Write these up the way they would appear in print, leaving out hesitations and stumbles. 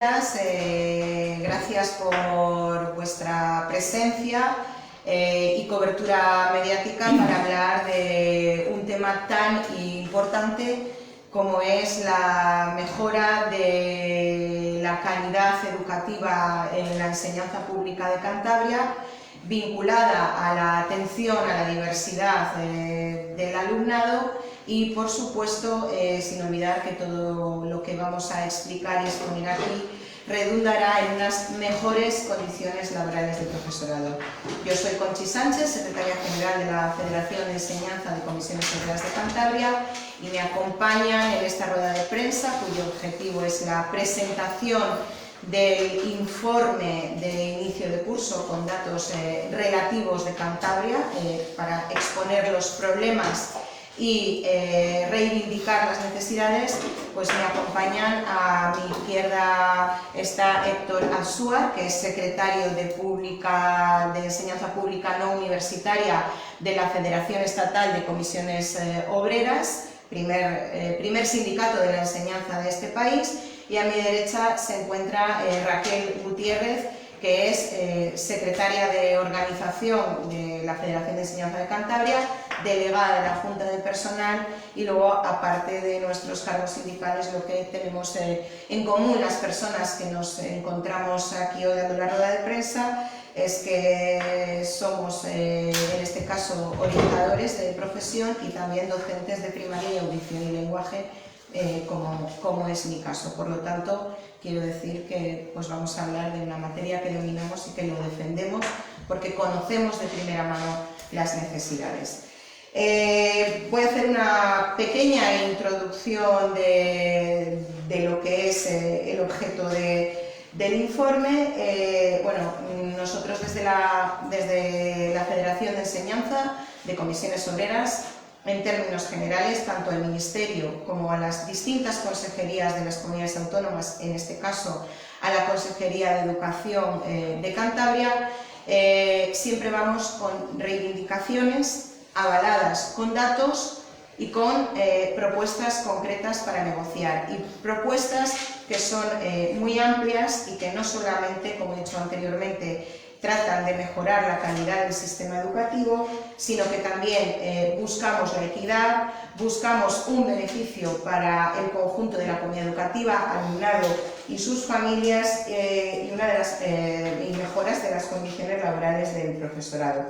Gracias por vuestra presencia y cobertura mediática para hablar de un tema tan importante como es la mejora de la calidad educativa en la enseñanza pública de Cantabria, vinculada a la atención a la diversidad del alumnado y, por supuesto, sin olvidar que todo lo que vamos a explicar y exponer aquí redundará en unas mejores condiciones laborales del profesorado. Yo soy Conchi Sánchez, secretaria general de la Federación de Enseñanza de Comisiones Obreras de Cantabria, y me acompañan en esta rueda de prensa, cuyo objetivo es la presentación del informe de inicio de curso con datos relativos de Cantabria para exponer los problemas y reivindicar las necesidades. Pues me acompañan. A mi izquierda está Héctor Ansúa, que es secretario de Enseñanza Pública No Universitaria de la Federación Estatal de Comisiones Obreras, primer sindicato de la enseñanza de este país, y a mi derecha se encuentra Raquel Gutiérrez, que es secretaria de Organización de la Federación de Enseñanza de Cantabria, delegada de la Junta de Personal, y luego, aparte de nuestros cargos sindicales, lo que tenemos en común las personas que nos encontramos aquí hoy dando la rueda de prensa es que somos, en este caso, orientadores de profesión y también docentes de primaria y audición y lenguaje, como es mi caso. Por lo tanto, quiero decir que pues vamos a hablar de una materia que dominamos y que lo defendemos porque conocemos de primera mano las necesidades. Voy a hacer una pequeña introducción de lo que es el objeto del informe. Bueno, nosotros desde la Federación de Enseñanza de Comisiones Obreras, en términos generales, tanto al Ministerio como a las distintas consejerías de las comunidades autónomas, en este caso a la Consejería de Educación de Cantabria, siempre vamos con reivindicaciones avaladas con datos y con propuestas concretas para negociar, y propuestas que son muy amplias y que no solamente, como he dicho anteriormente, tratan de mejorar la calidad del sistema educativo, sino que también buscamos la equidad, buscamos un beneficio para el conjunto de la comunidad educativa, alumnado y sus familias, y mejoras de las condiciones laborales del profesorado.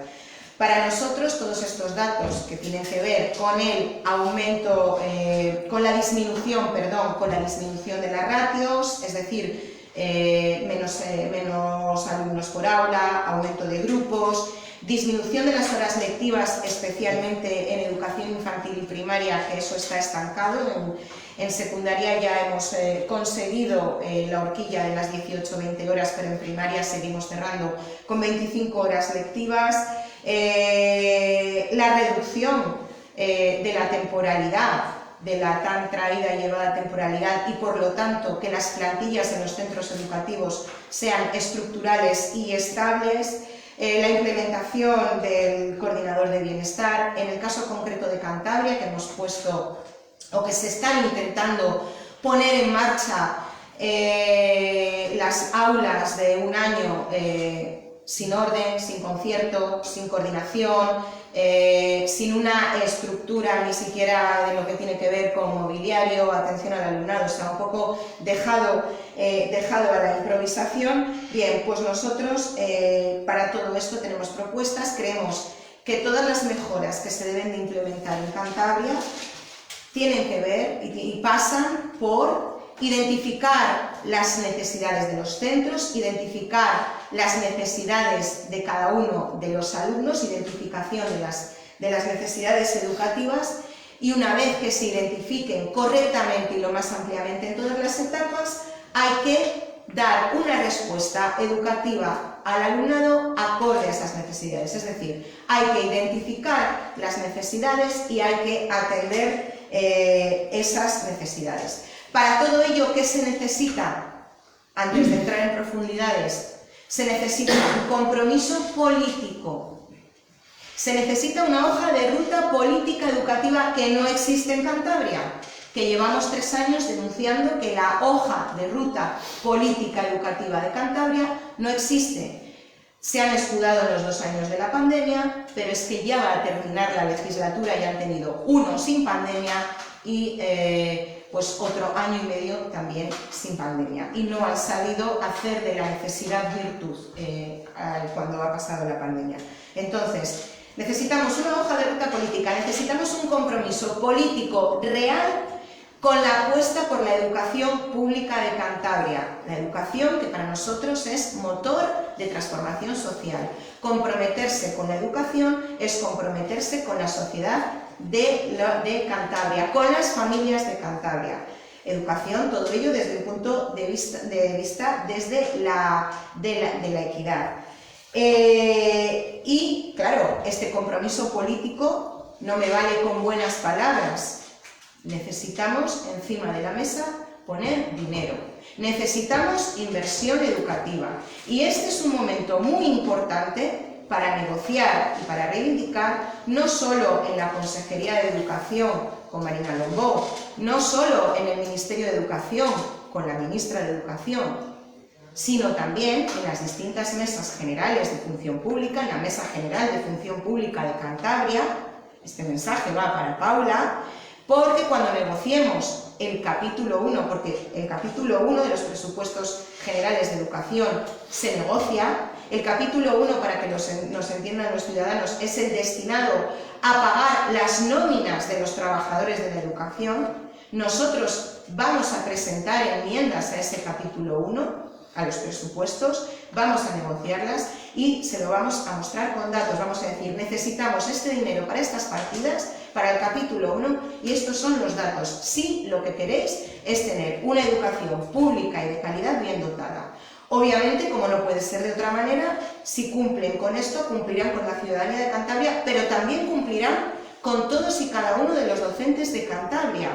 Para nosotros, todos estos datos que tienen que ver con el aumento, con la disminución de las ratios, es decir, menos alumnos por aula, aumento de grupos, disminución de las horas lectivas, especialmente en educación infantil y primaria, que eso está estancado. En secundaria ya hemos conseguido la horquilla de las 18-20 horas, pero en primaria seguimos cerrando con 25 horas lectivas. La reducción de la temporalidad, de la tan traída y llevada temporalidad, y por lo tanto que las plantillas en los centros educativos sean estructurales y estables. La implementación del coordinador de bienestar. En el caso concreto de Cantabria, que hemos puesto o que se están intentando poner en marcha las aulas de un año sin orden, sin concierto, sin coordinación, sin una estructura ni siquiera de lo que tiene que ver con mobiliario, atención al alumnado, o sea, un poco dejado a la improvisación. Bien, pues nosotros para todo esto tenemos propuestas. Creemos que todas las mejoras que se deben de implementar en Cantabria tienen que ver y pasan por identificar las necesidades de los centros, identificar las necesidades de cada uno de los alumnos, identificación de las necesidades educativas, y una vez que se identifiquen correctamente y lo más ampliamente en todas las etapas, hay que dar una respuesta educativa al alumnado acorde a esas necesidades. Es decir, hay que identificar las necesidades y hay que atender esas necesidades. Para todo ello, ¿qué se necesita? Antes de entrar en profundidades, se necesita un compromiso político. Se necesita una hoja de ruta política educativa que no existe en Cantabria. que llevamos 3 años denunciando que la hoja de ruta política educativa de Cantabria no existe. Se han escudado en los 2 años de la pandemia, pero es que ya va a terminar la legislatura y han tenido 1 sin pandemia y pues otro año y medio también sin pandemia. Y no han sabido hacer de la necesidad virtud cuando ha pasado la pandemia. Entonces, necesitamos una hoja de ruta política, necesitamos un compromiso político real con la apuesta por la educación pública de Cantabria. La educación que para nosotros es motor de transformación social. Comprometerse con la educación es comprometerse con la sociedad de Cantabria, con las familias de Cantabria. Educación, todo ello desde el punto de vista desde la equidad. Y claro, este compromiso político no me vale con buenas palabras. Necesitamos encima de la mesa poner dinero. Necesitamos inversión educativa. Y este es un momento muy importante para negociar y para reivindicar, no solo en la Consejería de Educación con Marina Lombó, no solo en el Ministerio de Educación con la Ministra de Educación, sino también en las distintas mesas generales de función pública, en la Mesa General de Función Pública de Cantabria. Este mensaje va para Paula, porque cuando negociemos el capítulo 1, porque el capítulo 1 de los presupuestos generales de educación se negocia, el capítulo 1, para que nos entiendan los ciudadanos, es el destinado a pagar las nóminas de los trabajadores de la educación. Nosotros vamos a presentar enmiendas a ese capítulo 1, a los presupuestos, vamos a negociarlas y se lo vamos a mostrar con datos. Vamos a decir, necesitamos este dinero para estas partidas, para el capítulo 1, y estos son los datos. Si lo que queréis es tener una educación pública y de calidad bien dotada. Obviamente, como no puede ser de otra manera, si cumplen con esto, cumplirán con la ciudadanía de Cantabria, pero también cumplirán con todos y cada uno de los docentes de Cantabria,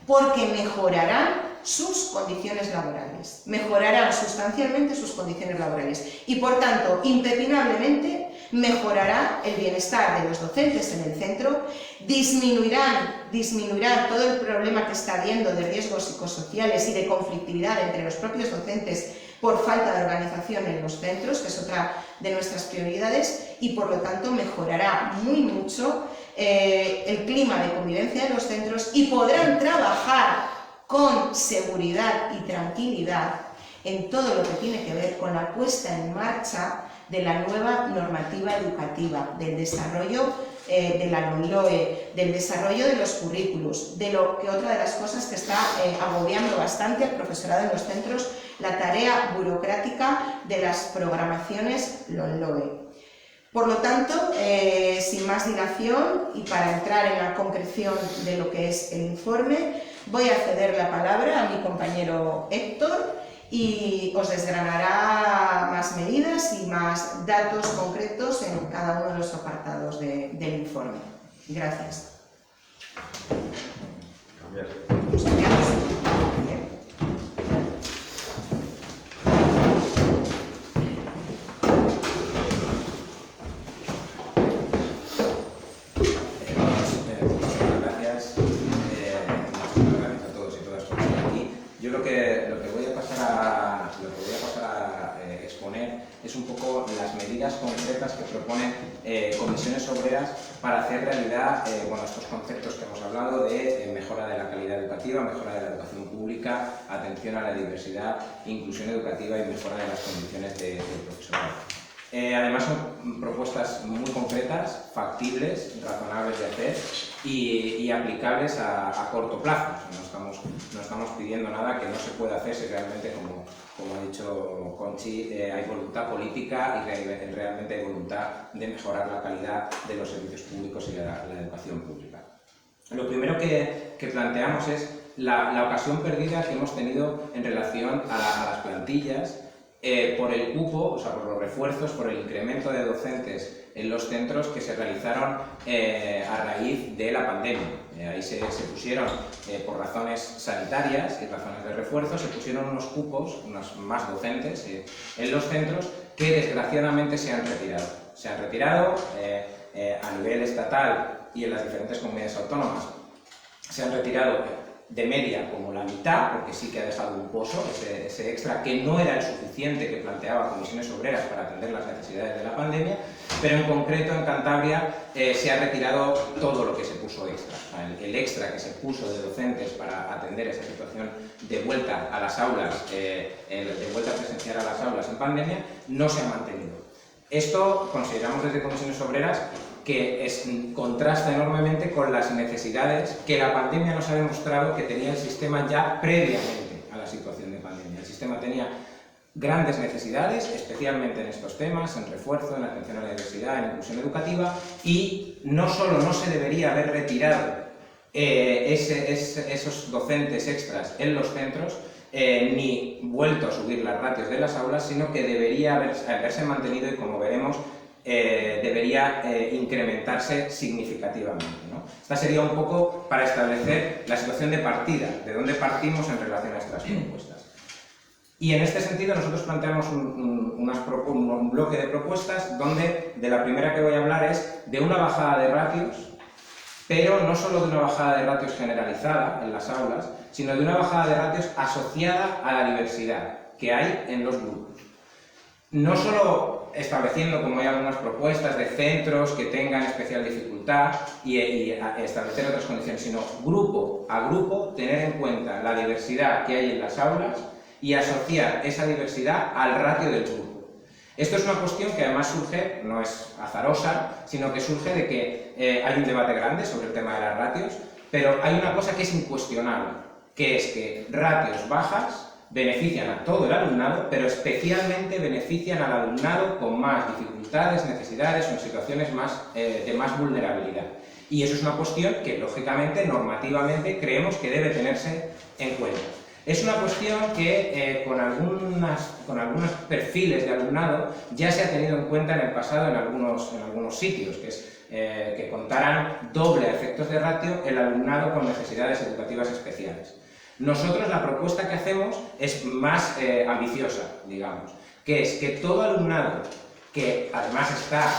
porque mejorarán sus condiciones laborales, mejorarán sustancialmente sus condiciones laborales y, por tanto, impepinablemente mejorará el bienestar de los docentes en el centro, disminuirán todo el problema que está habiendo de riesgos psicosociales y de conflictividad entre los propios docentes por falta de organización en los centros, que es otra de nuestras prioridades, y por lo tanto mejorará muy mucho el clima de convivencia de los centros y podrán trabajar con seguridad y tranquilidad en todo lo que tiene que ver con la puesta en marcha de la nueva normativa educativa, del desarrollo de la LOMLOE, del desarrollo de los currículos, de lo que otra de las cosas que está agobiando bastante al profesorado en los centros, la tarea burocrática de las programaciones LOMLOE. Por lo tanto, sin más dilación y para entrar en la concreción de lo que es el informe, voy a ceder la palabra a mi compañero Héctor y os desgranará más medidas y más datos concretos en cada uno de los apartados del informe. Gracias. Yo lo que voy a pasar a exponer es un poco las medidas concretas que proponen comisiones obreras para hacer realidad estos conceptos que hemos hablado de mejora de la calidad educativa, mejora de la educación pública, atención a la diversidad, inclusión educativa y mejora de las condiciones del profesorado. Además son propuestas muy concretas, factibles, razonables de hacer y aplicables a corto plazo. No estamos pidiendo nada que no se pueda hacer si realmente, como ha dicho Conchi, hay voluntad política y realmente hay voluntad de mejorar la calidad de los servicios públicos y la educación pública. Lo primero que planteamos es la ocasión perdida que hemos tenido en relación a las plantillas por el cupo, o sea, por los refuerzos, por el incremento de docentes en los centros que se realizaron a raíz de la pandemia. Ahí se pusieron, por razones sanitarias y razones de refuerzo, se pusieron unos cupos, unos más docentes en los centros que desgraciadamente se han retirado. Se han retirado a nivel estatal y en las diferentes comunidades autónomas. Se han retirado de media como la mitad, porque sí que ha dejado un pozo, ese extra que no era el suficiente que planteaba Comisiones Obreras para atender las necesidades de la pandemia, pero en concreto en Cantabria se ha retirado todo lo que se puso extra. O sea, el extra que se puso de docentes para atender esa situación de vuelta a las aulas, de vuelta presencial a las aulas en pandemia, no se ha mantenido. Esto consideramos desde Comisiones Obreras que contrasta enormemente con las necesidades que la pandemia nos ha demostrado que tenía el sistema ya previamente a la situación de pandemia. El sistema tenía grandes necesidades, especialmente en estos temas, en refuerzo, en atención a la diversidad, en inclusión educativa, y no solo no se debería haber retirado esos docentes extras en los centros, ni vuelto a subir las ratios de las aulas, sino que debería haberse mantenido y, como veremos, debería incrementarse significativamente, ¿no? Esta sería un poco para establecer la situación de partida, de dónde partimos en relación a estas propuestas. Y en este sentido nosotros planteamos un bloque de propuestas donde de la primera que voy a hablar es de una bajada de ratios, pero no solo de una bajada de ratios generalizada en las aulas, sino de una bajada de ratios asociada a la diversidad que hay en los grupos. No solo estableciendo, como hay algunas propuestas, de centros que tengan especial dificultad y establecer otras condiciones, sino grupo a grupo tener en cuenta la diversidad que hay en las aulas y asociar esa diversidad al ratio del grupo. Esto es una cuestión que además surge, no es azarosa, sino que surge de que hay un debate grande sobre el tema de las ratios, pero hay una cosa que es incuestionable, que es que ratios bajas benefician a todo el alumnado, pero especialmente benefician al alumnado con más dificultades, necesidades o en situaciones de más vulnerabilidad. Y eso es una cuestión que, lógicamente, normativamente, creemos que debe tenerse en cuenta. Es una cuestión que con algunos perfiles de alumnado ya se ha tenido en cuenta en el pasado en algunos sitios, que es que contaran doble a efectos de ratio el alumnado con necesidades educativas especiales. Nosotros la propuesta que hacemos es más ambiciosa, digamos, que es que todo alumnado que además está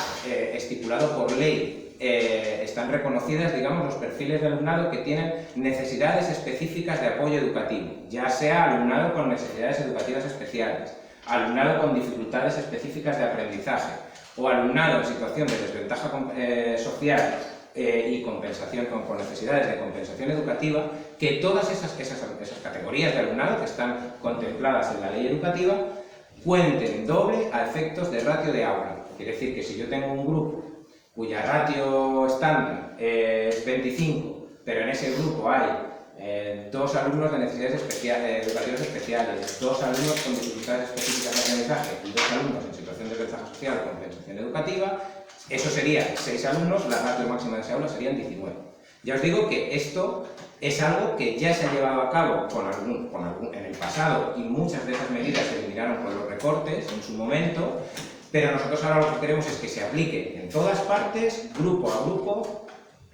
estipulado por ley, están reconocidas, digamos, los perfiles de alumnado que tienen necesidades específicas de apoyo educativo, ya sea alumnado con necesidades educativas especiales, alumnado con dificultades específicas de aprendizaje o alumnado en situación de desventaja social y compensación con necesidades de compensación educativa, que todas esas categorías de alumnado que están contempladas en la ley educativa cuenten doble a efectos de ratio de aula. Quiere decir que si yo tengo un grupo cuya ratio estándar es 25, pero en ese grupo hay 2 alumnos de necesidades educativas especiales, 2 alumnos con dificultades específicas de aprendizaje y 2 alumnos en situación de desventaja social o compensación educativa, eso sería 6 alumnos, la ratio máxima de esa aula serían 19. Ya os digo que esto es algo que ya se ha llevado a cabo en el pasado y muchas de esas medidas se eliminaron con los recortes en su momento, pero nosotros ahora lo que queremos es que se aplique en todas partes, grupo a grupo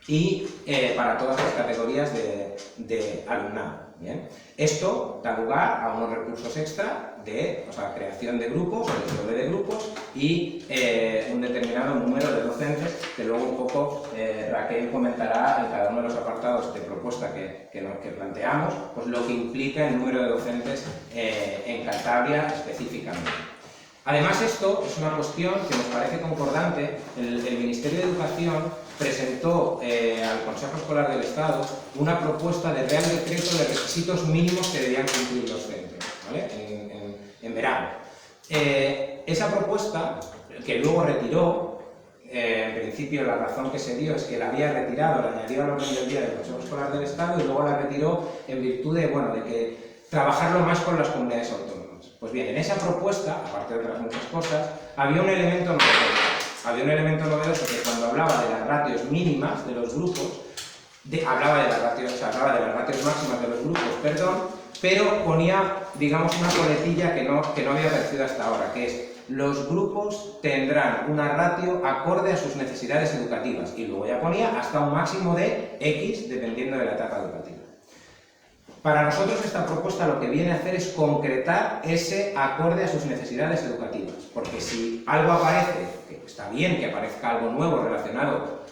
y para todas las categorías de alumnado. ¿Bien? Esto da lugar a unos recursos extra de creación de grupos, o el doble de grupos, y un determinado número de docentes, que luego un poco Raquel comentará en cada uno de los apartados de propuesta que planteamos, pues lo que implica el número de docentes en Cantabria específicamente. Además, esto es una cuestión que nos parece concordante. El Ministerio de Educación presentó al Consejo Escolar del Estado una propuesta de Real Decreto de requisitos mínimos que debían cumplir los centros, ¿vale? en verano. Esa propuesta, que luego retiró, en principio la razón que se dio es que la había retirado, la añadió a la orden del día del Consejo Escolar del Estado y luego la retiró en virtud de que trabajarlo más con las comunidades autónomas. Pues bien, en esa propuesta, aparte de otras muchas cosas, había un elemento novedoso. Había un elemento novedoso que cuando hablaba de las ratios mínimas de los grupos, hablaba de las ratios máximas de los grupos, perdón, pero ponía, digamos, una coletilla que no había aparecido hasta ahora, que es: los grupos tendrán una ratio acorde a sus necesidades educativas, y luego ya ponía hasta un máximo de X, dependiendo de la etapa educativa. Para nosotros esta propuesta lo que viene a hacer es concretar ese acorde a sus necesidades educativas, porque si algo aparece, que está bien que aparezca algo nuevo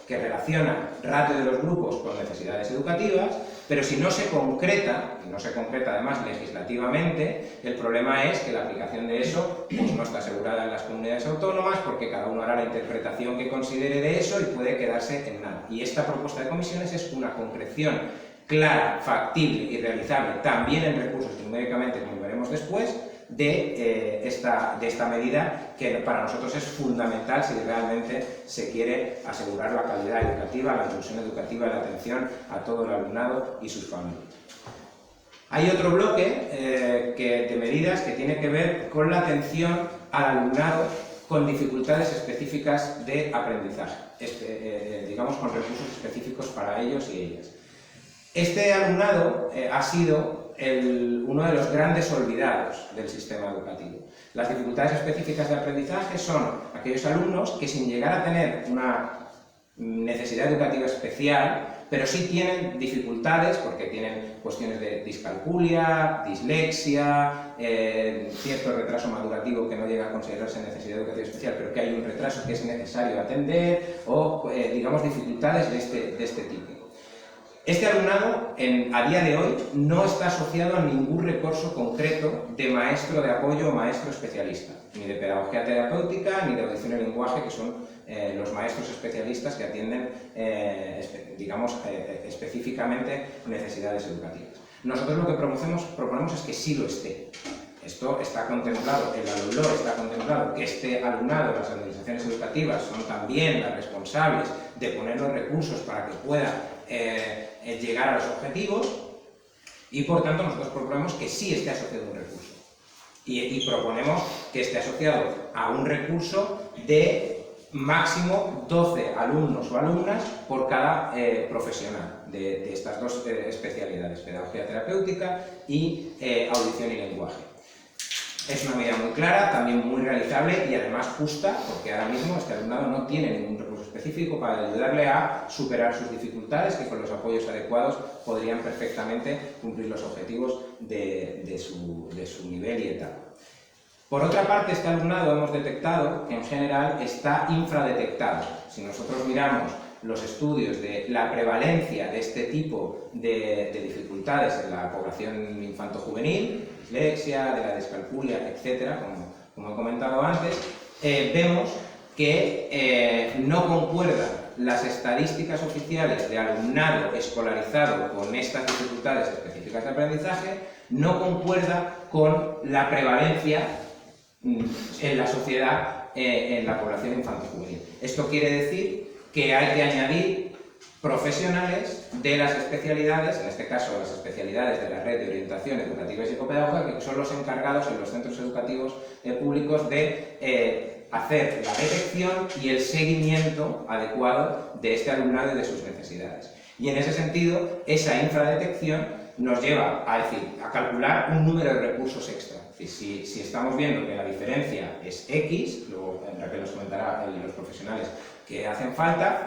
que relaciona ratio de los grupos con necesidades educativas, Pero si no se concreta, y no se concreta además legislativamente, el problema es que la aplicación de eso pues, no está asegurada en las comunidades autónomas, porque cada uno hará la interpretación que considere de eso y puede quedarse en nada. Y esta propuesta de comisiones es una concreción clara, factible y realizable, también en recursos y numéricamente, como veremos después, de esta medida, que para nosotros es fundamental si realmente se quiere asegurar la calidad educativa, la inclusión educativa y la atención a todo el alumnado y sus familias. Hay otro bloque de medidas que tiene que ver con la atención al alumnado con dificultades específicas de aprendizaje, digamos con recursos específicos para ellos y ellas. Este alumnado ha sido uno de los grandes olvidados del sistema educativo. Las dificultades específicas de aprendizaje son aquellos alumnos que, sin llegar a tener una necesidad educativa especial, pero sí tienen dificultades porque tienen cuestiones de discalculia, dislexia, cierto retraso madurativo que no llega a considerarse necesidad educativa especial, pero que hay un retraso que es necesario atender, o digamos dificultades de este tipo. Este alumnado, a día de hoy, no está asociado a ningún recurso concreto de maestro de apoyo o maestro especialista, ni de pedagogía terapéutica, ni de audición y lenguaje, que son los maestros especialistas que atienden, digamos, específicamente necesidades educativas. Nosotros lo que proponemos es que sí lo esté. Esto está contemplado, el alumno está contemplado, que este alumnado, las administraciones educativas son también las responsables de poner los recursos para que pueda llegar a los objetivos, y por tanto nosotros proponemos que sí esté asociado a un recurso. Y proponemos que esté asociado a un recurso de máximo 12 alumnos o alumnas por cada profesional de estas dos especialidades, pedagogía terapéutica y audición y lenguaje. Es una medida muy clara, también muy realizable y además justa, porque ahora mismo este alumnado no tiene ningún recurso específico para ayudarle a superar sus dificultades, que con los apoyos adecuados podrían perfectamente cumplir los objetivos de su nivel y etapa. Por otra parte, este alumnado hemos detectado que en general está infradetectado. Si nosotros miramos los estudios de la prevalencia de este tipo de dificultades en la población infanto-juvenil, dislexia, de la descalculia, etcétera, como he comentado antes, vemos que no concuerdan las estadísticas oficiales de alumnado escolarizado con estas dificultades específicas de aprendizaje, no concuerda con la prevalencia en la sociedad, en la población infanto-juvenil. Esto quiere decir que hay que añadir profesionales de las especialidades, en este caso las especialidades de la red de orientación educativa y psicopedagógica, que son los encargados en los centros educativos públicos de hacer la detección y el seguimiento adecuado de este alumnado y de sus necesidades. Y en ese sentido, esa infradetección nos lleva a calcular un número de recursos extra. Si estamos viendo que la diferencia es X, luego Raquel nos comentará los profesionales que hacen falta,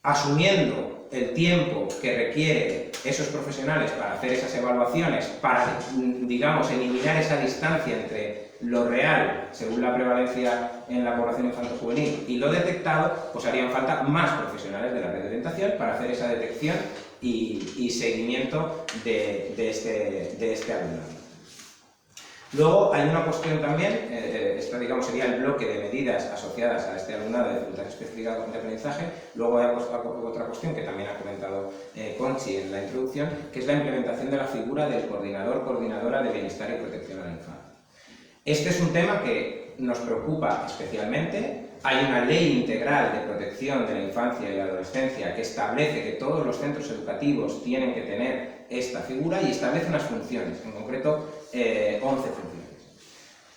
asumiendo el tiempo que requieren esos profesionales para hacer esas evaluaciones, para, digamos, eliminar esa distancia entre lo real, según la prevalencia en la población infanto-juvenil, y lo detectado, pues harían falta más profesionales de la red de orientación para hacer esa detección y seguimiento de este alumnado. Luego hay una cuestión también, esta digamos sería el bloque de medidas asociadas a este alumnado de dificultades específicas de aprendizaje. Luego hay otra cuestión que también ha comentado Conchi en la introducción, que es la implementación de la figura del coordinador/coordinadora de bienestar y protección a la infancia. Este es un tema que nos preocupa especialmente. Hay una ley integral de protección de la infancia y la adolescencia que establece que todos los centros educativos tienen que tener esta figura y establece unas funciones, en concreto 11 funciones.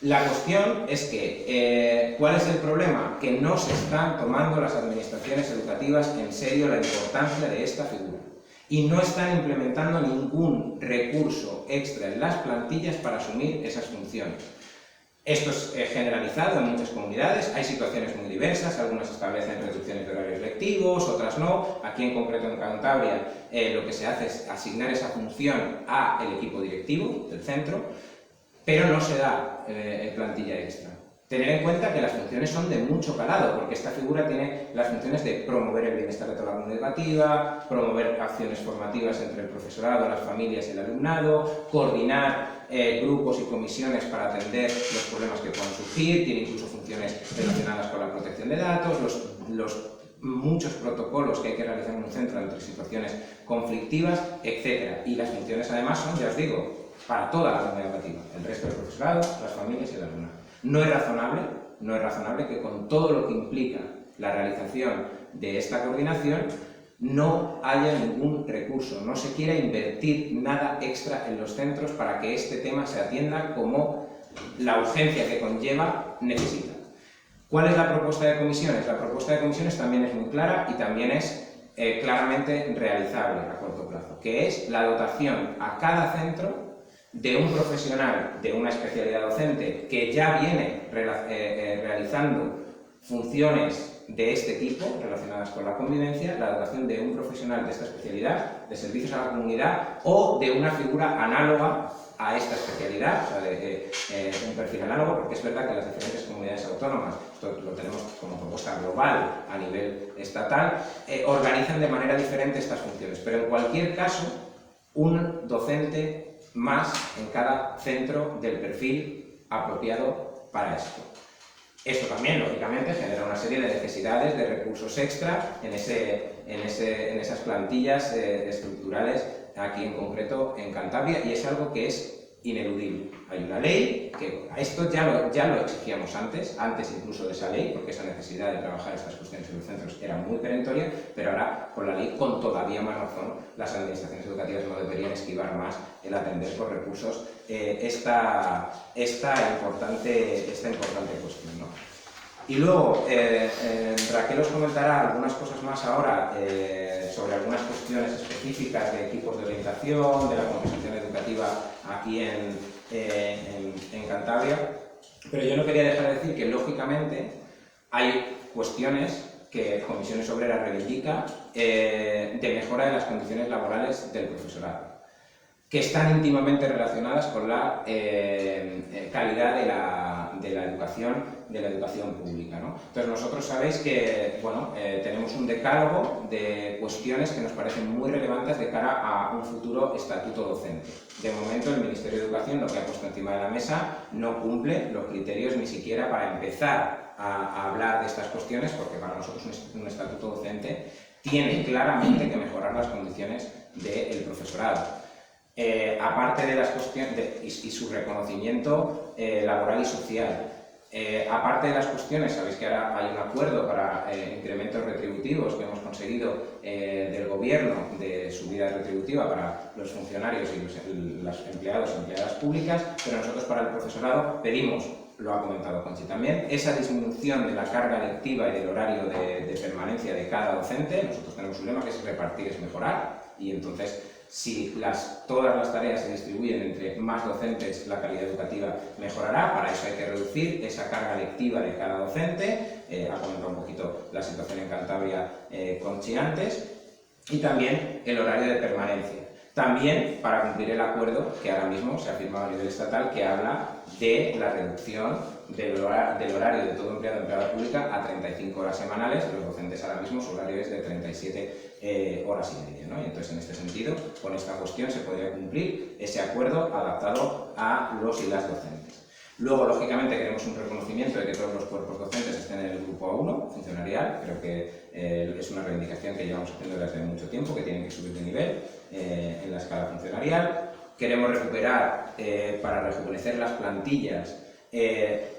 La cuestión es que, ¿cuál es el problema? Que no se están tomando las administraciones educativas en serio la importancia de esta figura y no están implementando ningún recurso extra en las plantillas para asumir esas funciones. Esto es generalizado en muchas comunidades, hay situaciones muy diversas, algunas establecen reducciones de horarios lectivos, otras no. Aquí en concreto en Cantabria lo que se hace es asignar esa función al equipo directivo del centro, pero no se da plantilla extra. Tener en cuenta que las funciones son de mucho calado, porque esta figura tiene las funciones de promover el bienestar de toda la comunidad educativa, promover acciones formativas entre el profesorado, las familias y el alumnado, coordinar grupos y comisiones para atender los problemas que puedan surgir, tiene incluso funciones relacionadas con la protección de datos, los muchos protocolos que hay que realizar en un centro entre situaciones conflictivas, etc. Y las funciones además son, ya os digo, para toda la comunidad educativa, el resto del profesorado, las familias y el alumnado. No es razonable que con todo lo que implica la realización de esta coordinación no haya ningún recurso, no se quiera invertir nada extra en los centros para que este tema se atienda como la urgencia que conlleva necesita. ¿Cuál es la propuesta de comisiones? La propuesta de comisiones también es muy clara y también es claramente realizable a corto plazo, que es la dotación a cada centro de un profesional de una especialidad docente que ya viene realizando funciones de este tipo relacionadas con la convivencia, la dotación de un profesional de esta especialidad, de servicios a la comunidad o de una figura análoga a esta especialidad, o sea, de un perfil análogo, porque es verdad que las diferentes comunidades autónomas, esto lo tenemos como propuesta global a nivel estatal, organizan de manera diferente estas funciones, pero en cualquier caso, un docente más en cada centro del perfil apropiado para esto. Esto también, lógicamente, genera una serie de necesidades de recursos extra en esas plantillas estructurales, aquí en concreto en Cantabria, y es algo que es ineludible. Hay una ley, que a esto ya lo exigíamos antes incluso de esa ley, porque esa necesidad de trabajar estas cuestiones en los centros era muy perentoria, pero ahora, con la ley, con todavía más razón, las administraciones educativas no deberían esquivar más el atender por recursos esta importante cuestión, ¿no? Y luego, Raquel os comentará algunas cosas más ahora sobre algunas cuestiones específicas de equipos de orientación, de la compensación educativa aquí en Cantabria, pero yo no quería dejar de decir que, lógicamente, hay cuestiones que Comisiones Obreras reivindica de mejora de las condiciones laborales del profesorado, que están íntimamente relacionadas con la calidad de la educación pública, ¿no? Entonces nosotros sabéis que tenemos un decálogo de cuestiones que nos parecen muy relevantes de cara a un futuro estatuto docente. De momento el Ministerio de Educación, lo que ha puesto encima de la mesa, no cumple los criterios ni siquiera para empezar a hablar de estas cuestiones, porque para nosotros un estatuto docente tiene claramente que mejorar las condiciones del profesorado. Aparte de las cuestiones y su reconocimiento laboral y social, aparte de las cuestiones, sabéis que ahora hay un acuerdo para incrementos retributivos que hemos conseguido del gobierno de subida retributiva para los funcionarios y los empleados y empleadas públicas, pero nosotros para el profesorado pedimos, lo ha comentado Conchi también, esa disminución de la carga lectiva y del horario de permanencia de cada docente. Nosotros tenemos un lema que es repartir es mejorar, y entonces si todas las tareas se distribuyen entre más docentes, la calidad educativa mejorará. Para eso hay que reducir esa carga lectiva de cada docente. Ha comentado un poquito la situación en Cantabria Conchi antes. Y también el horario de permanencia. También para cumplir el acuerdo que ahora mismo se ha firmado a nivel estatal, que habla de la reducción del horario de todo empleado de empleada pública a 35 horas semanales. Los docentes ahora mismo su horario es de 37 horas y media, ¿no? Y entonces, en este sentido, con esta cuestión se podría cumplir ese acuerdo adaptado a los y las docentes. Luego, lógicamente, queremos un reconocimiento de que todos los cuerpos docentes estén en el grupo A1, funcionarial. Creo que es una reivindicación que llevamos haciendo desde hace mucho tiempo, que tienen que subir de nivel en la escala funcionarial. Queremos recuperar, para rejuvenecer las plantillas,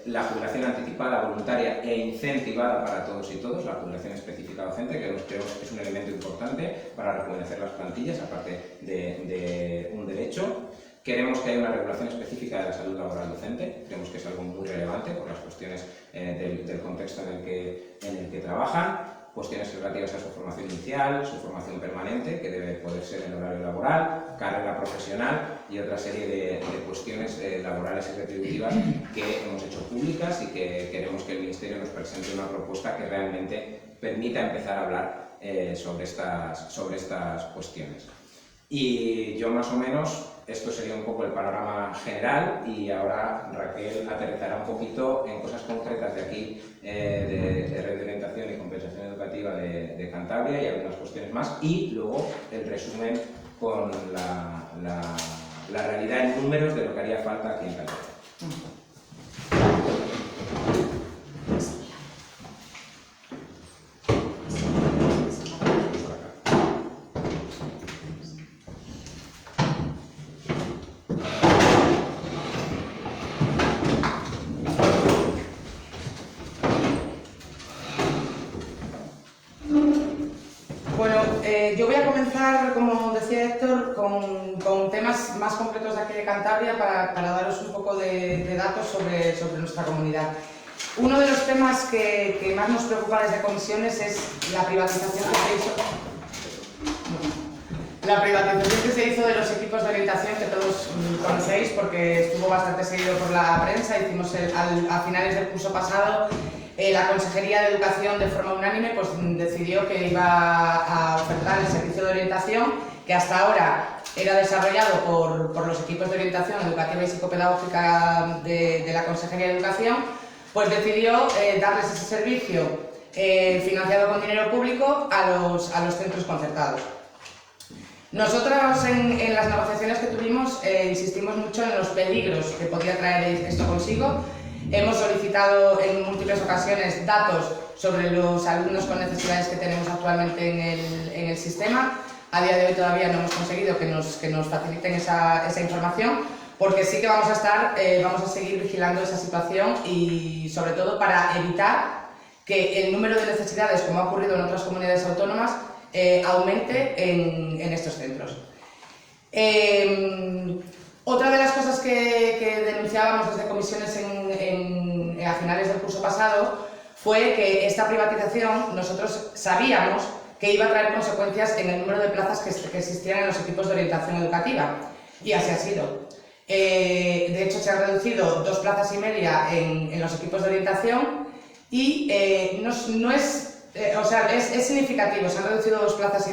la jubilación anticipada, voluntaria e incentivada para todos y todos, la jubilación específica docente, que creemos que es un elemento importante para rejuvenecer las plantillas, aparte de un derecho. Queremos que haya una regulación específica de la salud laboral docente, creemos que es algo muy relevante por las cuestiones del contexto en el que trabajan, cuestiones relativas a su formación inicial, su formación permanente, que debe poder ser en horario laboral, carrera profesional y otra serie de cuestiones laborales y retributivas que hemos hecho públicas y que queremos que el Ministerio nos presente una propuesta que realmente permita empezar a hablar sobre estas cuestiones. Y yo más o menos esto sería un poco el panorama general y ahora Raquel aterrizará un poquito en cosas concretas de aquí, de red de orientación y compensación educativa de Cantabria y algunas cuestiones más, y luego el resumen con la realidad en números de lo que haría falta aquí en Cantabria. Yo voy a comenzar, como decía Héctor, con temas más concretos de aquí de Cantabria para daros un poco de datos sobre nuestra comunidad. Uno de los temas que más nos preocupa desde comisiones es la privatización que se hizo de los equipos de orientación, que todos conocéis porque estuvo bastante seguido por la prensa. Hicimos a finales del curso pasado. La Consejería de Educación, de forma unánime, pues decidió que iba a ofertar el servicio de orientación, que hasta ahora era desarrollado por los equipos de orientación educativa y psicopedagógica de la Consejería de Educación, pues decidió darles ese servicio financiado con dinero público a los centros concertados. Nosotros en las negociaciones que tuvimos insistimos mucho en los peligros que podía traer esto consigo. Hemos solicitado en múltiples ocasiones datos sobre los alumnos con necesidades que tenemos actualmente en el sistema. A día de hoy todavía no hemos conseguido que nos faciliten esa información, porque sí que vamos a seguir vigilando esa situación y sobre todo para evitar que el número de necesidades, como ha ocurrido en otras comunidades autónomas, aumente en estos centros. Otra de las cosas que denunciábamos desde comisiones a finales del curso pasado fue que esta privatización nosotros sabíamos que iba a traer consecuencias en el número de plazas que existían en los equipos de orientación educativa, y así ha sido. De hecho, se han reducido 2,5 plazas en los equipos de orientación y es significativo, se han reducido 2,5 plazas,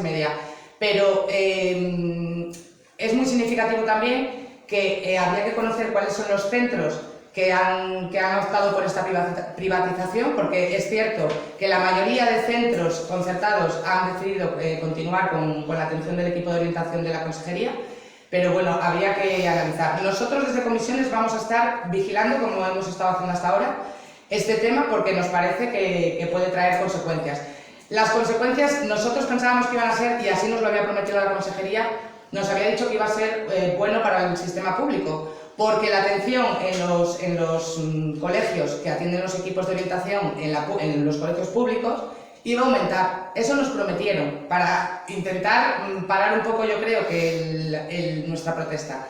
pero es muy significativo también que habría que conocer cuáles son los centros que han optado por esta privatización, porque es cierto que la mayoría de centros concertados han decidido continuar con la atención del equipo de orientación de la Consejería, pero bueno, habría que analizar. Nosotros desde comisiones vamos a estar vigilando, como hemos estado haciendo hasta ahora, este tema, porque nos parece que puede traer consecuencias. Las consecuencias nosotros pensábamos que iban a ser, y así nos lo había prometido la Consejería, nos había dicho que iba a ser bueno para el sistema público, porque la atención en los colegios que atienden los equipos de orientación en los colegios públicos iba a aumentar. Eso nos prometieron, para intentar parar un poco, yo creo, que nuestra protesta.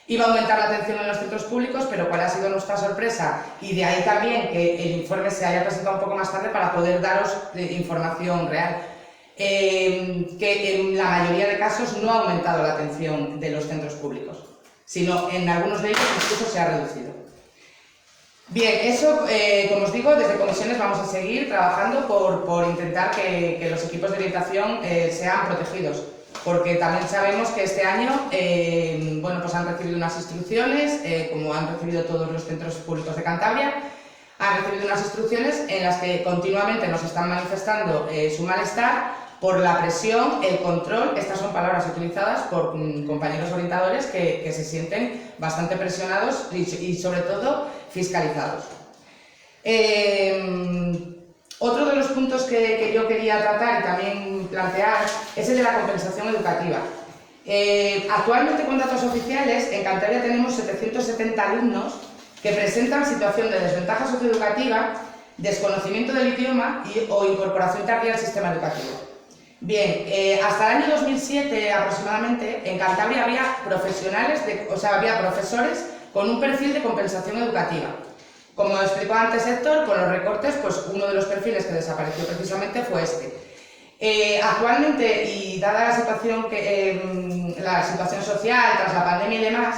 Iba a aumentar la atención en los centros públicos, pero ¿cuál ha sido nuestra sorpresa? Y de ahí también que el informe se haya presentado un poco más tarde para poder daros información real. Que en la mayoría de casos no ha aumentado la atención de los centros públicos, sino en algunos de ellos incluso se ha reducido. Bien, eso, como os digo, desde comisiones vamos a seguir trabajando por intentar que los equipos de orientación sean protegidos, porque también sabemos que este año pues han recibido unas instrucciones, como han recibido todos los centros públicos de Cantabria, han recibido unas instrucciones en las que continuamente nos están manifestando su malestar por la presión, el control. Estas son palabras utilizadas por compañeros orientadores que se sienten bastante presionados y sobre todo fiscalizados. Otro de los puntos que yo quería tratar y también plantear es el de la compensación educativa. Actualmente, con datos oficiales, en Cantabria tenemos 770 alumnos que presentan situación de desventaja socioeducativa, desconocimiento del idioma o incorporación tardía al sistema educativo. Bien, hasta el año 2007 aproximadamente, en Cantabria había había profesores con un perfil de compensación educativa. Como explicó antes Héctor, con los recortes, pues uno de los perfiles que desapareció precisamente fue este. Actualmente, y dada la situación social tras la pandemia y demás,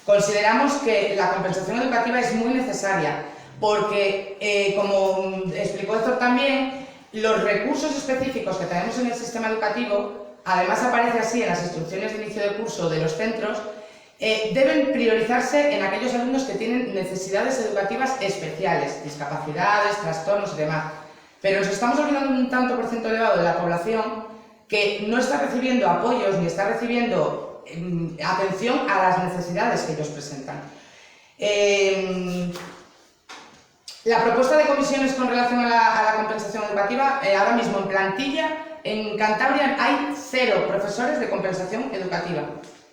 consideramos que la compensación educativa es muy necesaria, porque, como explicó Héctor también, los recursos específicos que tenemos en el sistema educativo, además aparece así en las instrucciones de inicio de curso de los centros, deben priorizarse en aquellos alumnos que tienen necesidades educativas especiales, discapacidades, trastornos y demás. Pero nos estamos olvidando un tanto por ciento elevado de la población que no está recibiendo apoyos ni está recibiendo atención a las necesidades que ellos presentan. La propuesta de comisiones con relación a la compensación educativa, ahora mismo en plantilla, en Cantabria hay 0 profesores de compensación educativa.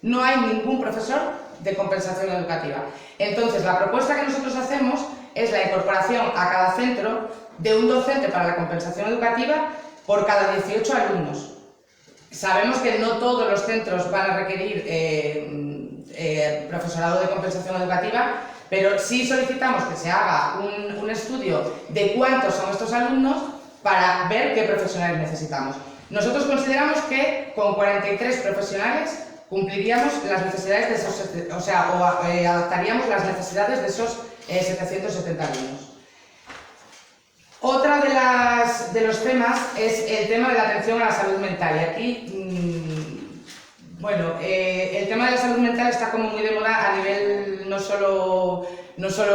No hay ningún profesor de compensación educativa. Entonces, la propuesta que nosotros hacemos es la incorporación a cada centro de un docente para la compensación educativa por cada 18 alumnos. Sabemos que no todos los centros van a requerir profesorado de compensación educativa, pero sí solicitamos que se haga un estudio de cuántos son estos alumnos para ver qué profesionales necesitamos. Nosotros consideramos que con 43 profesionales cumpliríamos las necesidades de esos, adaptaríamos las necesidades de esos 770 alumnos. Otra de los temas es el tema de la atención a la salud mental. Y aquí, el tema de la salud mental está como muy de moda a nivel no solo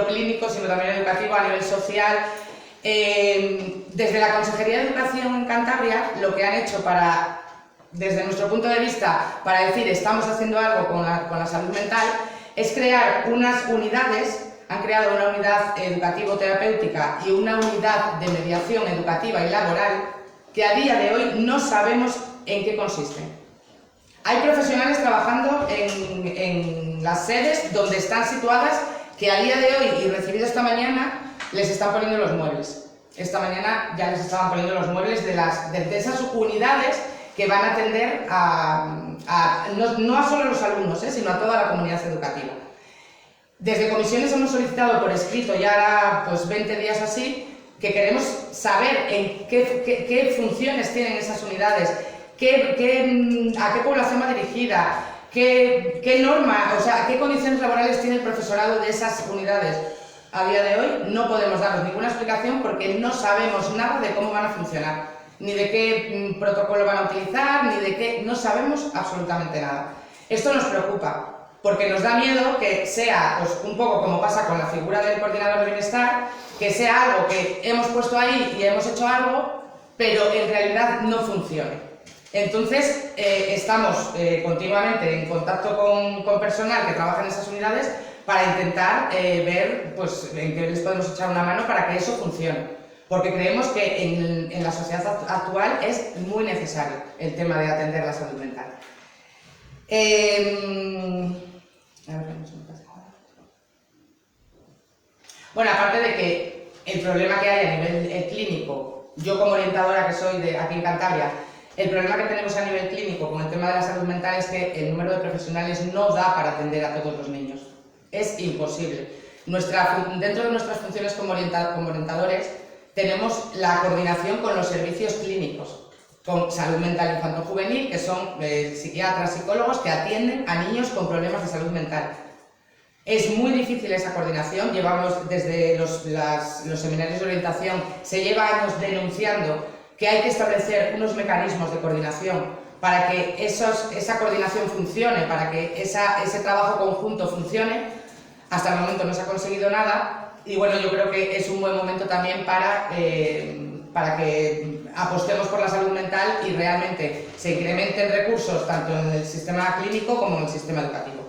clínico, sino también educativo, a nivel social. Desde la Consejería de Educación en Cantabria, lo que han hecho desde nuestro punto de vista, para decir estamos haciendo algo con la salud mental, es crear unas unidades. Han creado una unidad educativo-terapéutica y una unidad de mediación educativa y laboral que a día de hoy no sabemos en qué consisten. Hay profesionales trabajando en las sedes donde están situadas que a día de hoy y recibido esta mañana les están poniendo los muebles. Esta mañana ya les estaban poniendo los muebles de esas unidades que van a atender no a solo los alumnos, sino a toda la comunidad educativa. Desde comisiones hemos solicitado por escrito, ya pues 20 días así, que queremos saber en qué funciones tienen esas unidades, a qué población va dirigida, qué norma, qué condiciones laborales tiene el profesorado de esas unidades. A día de hoy no podemos darles ninguna explicación porque no sabemos nada de cómo van a funcionar, ni de qué protocolo van a utilizar, no sabemos absolutamente nada. Esto nos preocupa. Porque nos da miedo que sea, pues, un poco como pasa con la figura del coordinador de bienestar, que sea algo que hemos puesto ahí y hemos hecho algo, pero en realidad no funcione. Entonces, estamos continuamente en contacto con personal que trabaja en esas unidades para intentar ver pues, en qué les podemos echar una mano para que eso funcione. Porque creemos que en la sociedad actual es muy necesario el tema de atender la salud mental. Bueno, aparte de que el problema que hay a nivel clínico, yo como orientadora que soy de aquí en Cantabria, el problema que tenemos a nivel clínico con el tema de la salud mental es que el número de profesionales no da para atender a todos los niños. Es imposible. Dentro de nuestras funciones como orientadores tenemos la coordinación con los servicios clínicos, con salud mental infanto-juvenil, que son psiquiatras, psicólogos que atienden a niños con problemas de salud mental. Es muy difícil esa coordinación, llevamos desde los seminarios de orientación, se lleva años denunciando que hay que establecer unos mecanismos de coordinación para que esa coordinación funcione, para que ese trabajo conjunto funcione. Hasta el momento no se ha conseguido nada y bueno, yo creo que es un buen momento también para que apostemos por la salud mental y realmente se incrementen recursos tanto en el sistema clínico como en el sistema educativo.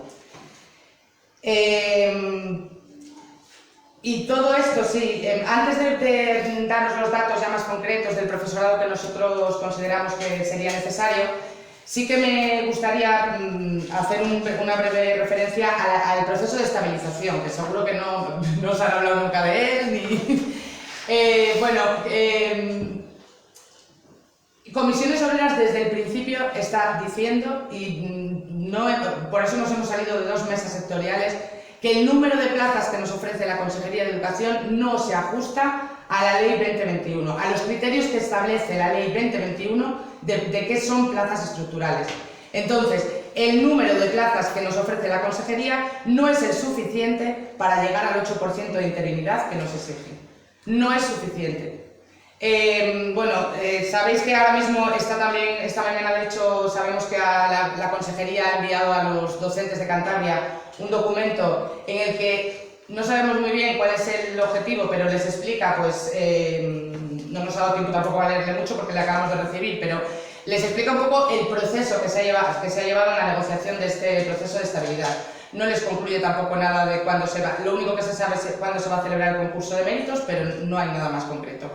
Y todo esto, sí, antes de daros los datos ya más concretos del profesorado que nosotros consideramos que sería necesario, sí que me gustaría hacer una breve referencia al proceso de estabilización, que seguro que no os han hablado nunca de él, Comisiones Obreras desde el principio está diciendo, y por eso nos hemos salido de 2 mesas sectoriales, que el número de plazas que nos ofrece la Consejería de Educación no se ajusta a la Ley 2021, a los criterios que establece la Ley 2021 de qué son plazas estructurales. Entonces, el número de plazas que nos ofrece la Consejería no es el suficiente para llegar al 8% de interinidad que nos exigen. No es suficiente. Sabéis que ahora mismo esta mañana de hecho sabemos que la Consejería ha enviado a los docentes de Cantabria un documento en el que no sabemos muy bien cuál es el objetivo, pero les explica, no nos ha dado tiempo tampoco a leerle mucho porque le acabamos de recibir, pero les explica un poco el proceso que se ha llevado en la negociación de este proceso de estabilidad. No les concluye tampoco nada de cuándo se va, lo único que se sabe es cuándo se va a celebrar el concurso de méritos, pero no hay nada más concreto.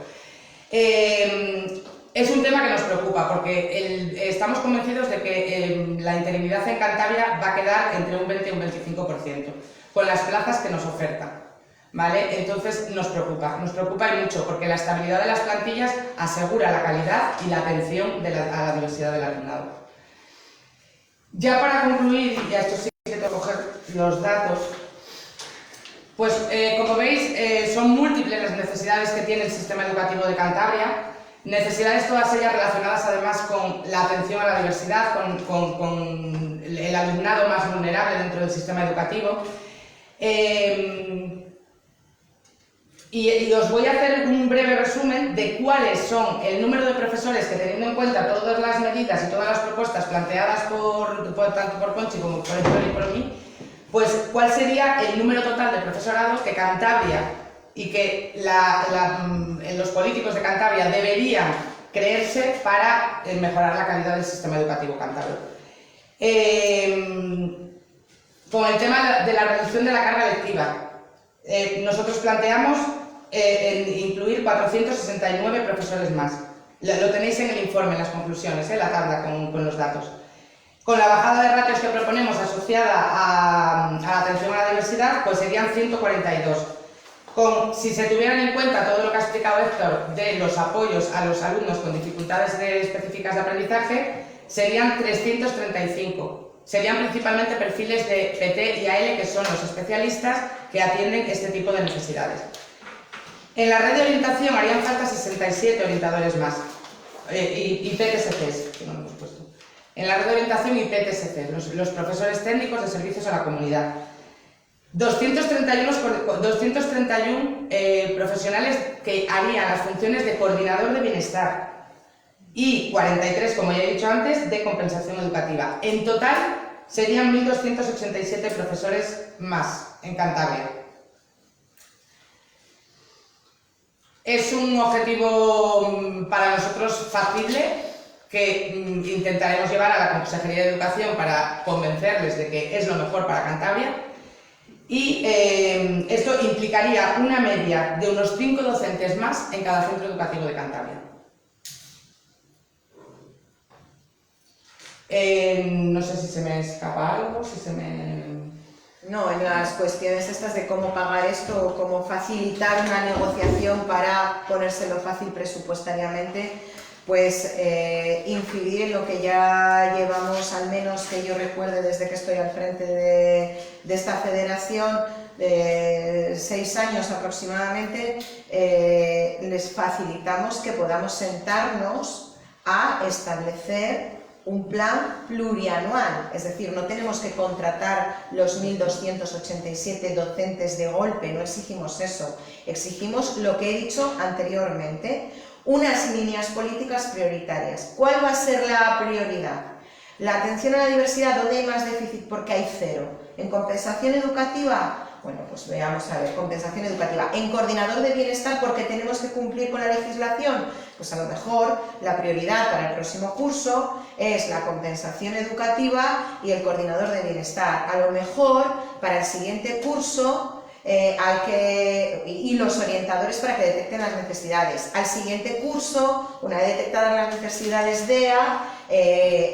Es un tema que nos preocupa porque estamos convencidos de que la interinidad en Cantabria va a quedar entre un 20 y un 25% con las plazas que nos ofertan, ¿vale? Entonces nos preocupa y mucho porque la estabilidad de las plantillas asegura la calidad y la atención a la diversidad del alumnado. Ya para concluir, y a esto sí que tengo que coger los datos, como veis, son múltiples las necesidades que tiene el sistema educativo de Cantabria, necesidades todas ellas relacionadas además con la atención a la diversidad, con el alumnado más vulnerable dentro del sistema educativo. Y os voy a hacer un breve resumen de cuáles son el número de profesores que, teniendo en cuenta todas las medidas y todas las propuestas planteadas tanto por Conchi como por mí, cuál sería el número total de profesorado que Cantabria y que los políticos de Cantabria deberían creerse para mejorar la calidad del sistema educativo cántabro. Con el tema de la reducción de la carga lectiva, nosotros planteamos incluir 469 profesores más. Lo tenéis en el informe, en las conclusiones, la tabla con los datos. Con la bajada de ratios que proponemos asociada a la atención a la diversidad, serían 142. Si se tuvieran en cuenta todo lo que ha explicado Héctor de los apoyos a los alumnos con dificultades específicas de aprendizaje, serían 335. Serían principalmente perfiles de PT y AL, que son los especialistas que atienden este tipo de necesidades. En la red de orientación harían falta 67 orientadores más, y PTSCs, que no lo hemos puesto. En la red de orientación y PTSC, los profesores técnicos de servicios a la comunidad. 231 profesionales que harían las funciones de coordinador de bienestar y 43, como ya he dicho antes, de compensación educativa. En total serían 1.287 profesores más en Cantabria. Es un objetivo para nosotros factible que intentaremos llevar a la Consejería de Educación para convencerles de que es lo mejor para Cantabria. Y esto implicaría una media de unos 5 docentes más en cada centro educativo de Cantabria. No sé si se me escapa algo, No, en las cuestiones estas de cómo pagar esto o cómo facilitar una negociación para ponérselo fácil presupuestariamente, incidir en lo que ya llevamos, al menos que yo recuerde desde que estoy al frente de esta federación, 6 años aproximadamente, les facilitamos que podamos sentarnos a establecer un plan plurianual, es decir, no tenemos que contratar los 1.287 docentes de golpe, no exigimos eso, exigimos lo que he dicho anteriormente, unas líneas políticas prioritarias. ¿Cuál va a ser la prioridad? La atención a la diversidad, ¿dónde hay más déficit? Porque hay cero. ¿En compensación educativa? Bueno, veamos a ver, compensación educativa. ¿En coordinador de bienestar porque tenemos que cumplir con la legislación? Pues a lo mejor la prioridad para el próximo curso es la compensación educativa y el coordinador de bienestar. A lo mejor para el siguiente curso y los orientadores para que detecten las necesidades. Al siguiente curso, una vez detectadas las necesidades DEA,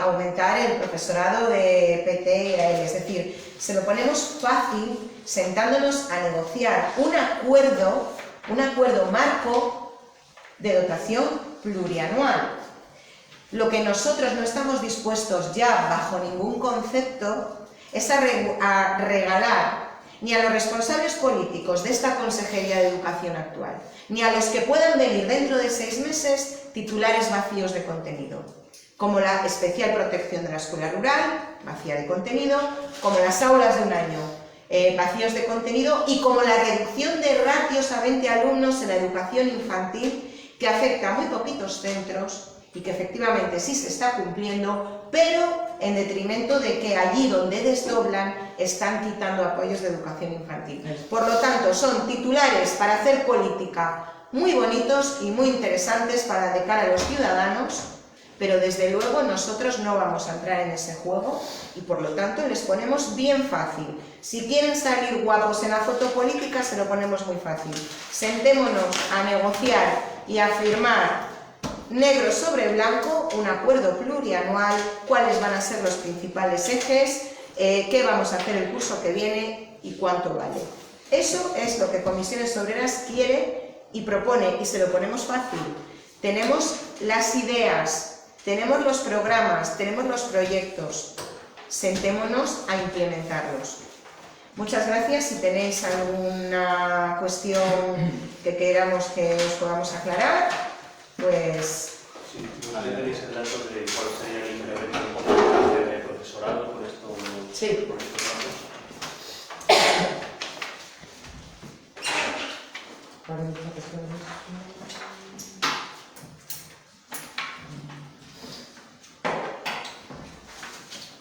aumentar el profesorado de PT y AL. Es decir, se lo ponemos fácil sentándonos a negociar un acuerdo marco de dotación plurianual. Lo que nosotros no estamos dispuestos ya bajo ningún concepto es a regalar ni a los responsables políticos de esta Consejería de Educación actual, ni a los que puedan venir dentro de 6 meses titulares vacíos de contenido, como la especial protección de la escuela rural, vacía de contenido, como las aulas de un año, vacíos de contenido, y como la reducción de ratios a 20 alumnos en la educación infantil, que afecta a muy poquitos centros y que efectivamente sí se está cumpliendo, pero en detrimento de que allí donde desdoblan están quitando apoyos de educación infantil. Por lo tanto, son titulares para hacer política muy bonitos y muy interesantes para de cara a los ciudadanos, pero desde luego nosotros no vamos a entrar en ese juego y por lo tanto les ponemos bien fácil. Si quieren salir guapos en la foto política, se lo ponemos muy fácil. Sentémonos a negociar y a firmar negro sobre blanco un acuerdo plurianual, cuáles van a ser los principales ejes, qué vamos a hacer el curso que viene y cuánto vale. Eso es lo que Comisiones Obreras quiere y propone, y se lo ponemos fácil. Tenemos las ideas, tenemos los programas, tenemos los proyectos. Sentémonos a implementarlos. Muchas gracias. Si tenéis alguna cuestión que queramos que os podamos aclarar, pues... Sí, ¿no tenéis el dato de cuál sería el incremento de porcentaje de profesorado con esto? Sí. Con estos datos?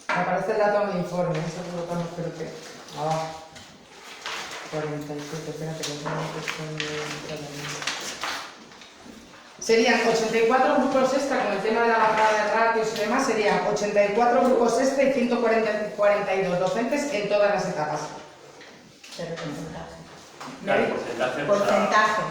Me aparece el dato en el informe, eso es lo que no creo que... Abajo. 47, espérate, que no me cuestión de... Serían 84 grupos extra, con el tema de la bajada de ratios y demás, serían 84 grupos extra y 142 docentes en todas las etapas. Pero porcentaje. Claro, porcentaje. Porcentaje.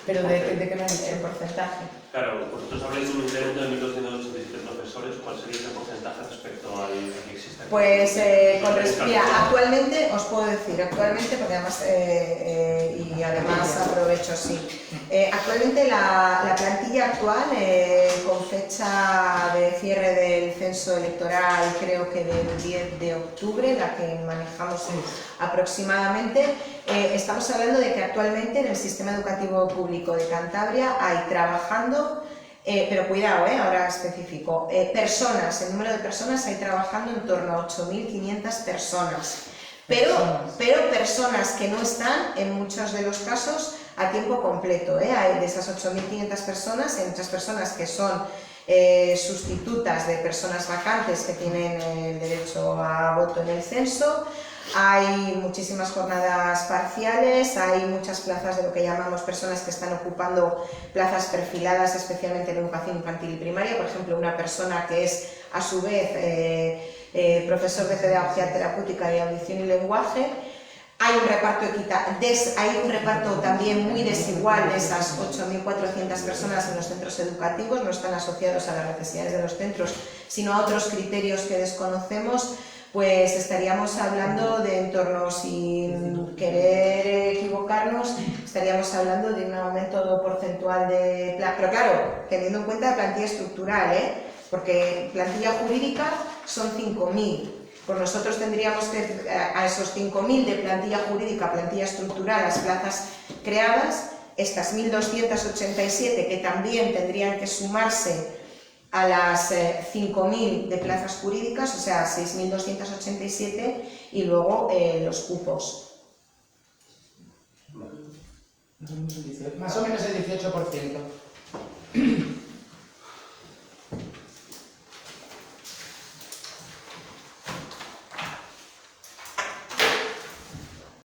¿Pero de qué me han dicho? El porcentaje. Claro, vosotros habláis de un incremento de 1.287 profesores, ¿cuál sería ese porcentaje respecto al que existe? Pues actualmente, os puedo decir, actualmente, porque además, y además aprovecho, sí, actualmente la plantilla actual, con fecha de cierre del censo electoral, creo que del 10 de octubre, la que manejamos aproximadamente, estamos hablando de que actualmente en el sistema educativo público de Cantabria hay trabajando, pero cuidado, ahora especifico, personas, el número de personas hay trabajando en torno a 8.500 personas, pero personas que no están en muchos de los casos a tiempo completo. Hay de esas 8.500 personas, hay muchas personas que son sustitutas de personas vacantes que tienen el derecho a voto en el censo. Hay muchísimas jornadas parciales, hay muchas plazas de lo que llamamos personas que están ocupando plazas perfiladas, especialmente en educación infantil y primaria. Por ejemplo, una persona que es a su vez profesor de pedagogía terapéutica y audición y lenguaje. Hay un reparto también muy desigual de esas 8.400 personas en los centros educativos, no están asociados a las necesidades de los centros, sino a otros criterios que desconocemos. Pues estaríamos hablando de en torno, sin querer equivocarnos, estaríamos hablando de un aumento porcentual de... Pero claro, teniendo en cuenta la plantilla estructural, porque plantilla jurídica son 5.000. Pues nosotros tendríamos que, a esos 5.000 de plantilla jurídica, plantilla estructural, las plazas creadas, estas 1.287 que también tendrían que sumarse a las 5.000 de plazas jurídicas, o sea, 6.287, y luego los cupos. Más o menos el 18%.